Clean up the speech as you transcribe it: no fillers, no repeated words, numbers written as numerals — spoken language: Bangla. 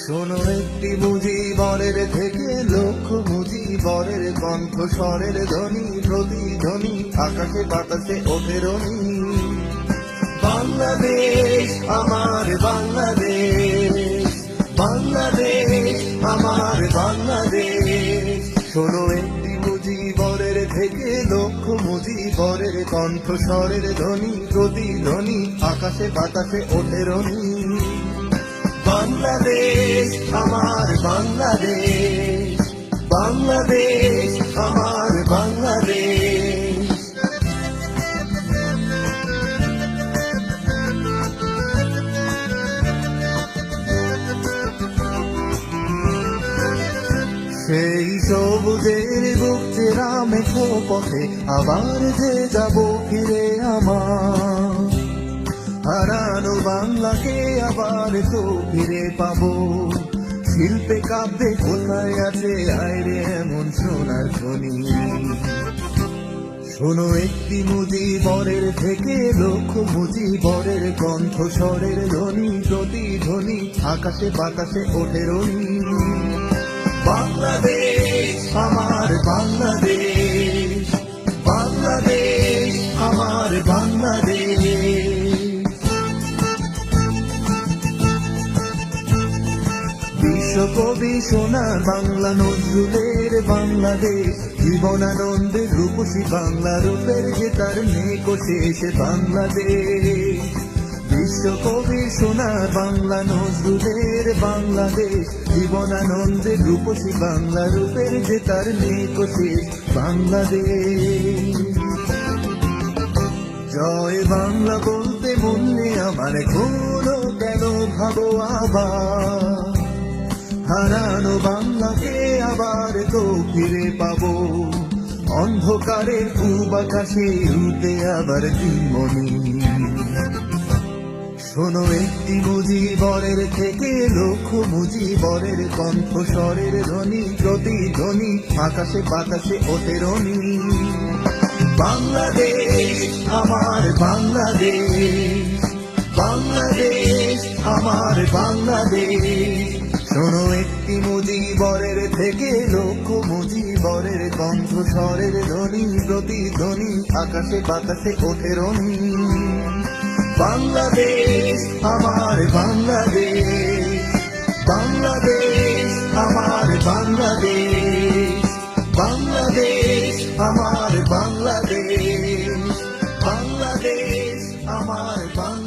শোনো একটি মুজিবরের থেকে লক্ষ মুজিবরের কণ্ঠস্বরের ধ্বনি, প্রতিধ্বনি আকাশে বাতাসে ওঠে রনি। বাংলাদেশ আমার বাংলাদেশ, বাংলাদেশ আমার বাংলাদেশ। শোনো একটি মুজিবরের থেকে লক্ষ মুজিবরের কণ্ঠস্বরের ধ্বনি, প্রতিধ্বনি আকাশে বাতাসে ওঠে রনি। বাংলাদেশ আমার বাংলাদেশ, বাংলাদেশ আমার বাংলাদেশ। সেই সবুজের বুক চেরা মেঠো পথে আবার যে যাব ফিরে আমার, হারানো বাংলাকে আবার তো ফিরে পাবো। শিল্পে কাব্যে কোথায় আছে আইরে এমন সোনার খনি। শোনো একটি মুজিবরের থেকে লক্ষ মুজিবরের কণ্ঠস্বরের ধ্বনি, প্রতিধ্বনি আকাশে বাতাসে ওঠে রনি। বাংলাদেশ আমার বাংলাদেশ, বাংলাদেশ আমার বাংলাদেশ। বিশ্বকবি সোনার বাংলা নজরুলের বাংলাদেশ, জীবনানন্দের রূপসী বাংলা রূপের যে তার নেই শেষ বাংলাদেশ। বিশ্বকবি সোনার বাংলা নজরুলের বাংলাদেশ, জীবনানন্দের রূপসী বাংলা রূপের যে তার নেই শেষ বাংলাদেশ। জয় বাংলা বলতে মনে আমার এখনো কেন ভাবো আবার, হারানো বাংলাকে আবার তো ফিরে পাবো। অন্ধকারের পূব আকাশে উঠে আবার দিনমণি। শোনো একটি মুজিবরের থেকে লক্ষ মুজিবরের কণ্ঠস্বরের ধ্বনি, প্রতিধ্বনি আকাশে বাতাসে ওঠে রনি। বাংলাদেশ আমার বাংলাদেশ, বাংলাদেশ আমার বাংলাদেশ। শোনো একটি মুজিবরের থেকে লক্ষ মুজিবরের কণ্ঠস্বরের ধ্বনি, প্রতিধ্বনি আকাশে বাতাসে ওঠে রনি। বাংলাদেশ আমার বাংলাদেশ, বাংলাদেশ আমার বাংলাদেশ, বাংলাদেশ আমার বাংলাদেশ, বাংলাদেশ আমার বাংলাদেশ।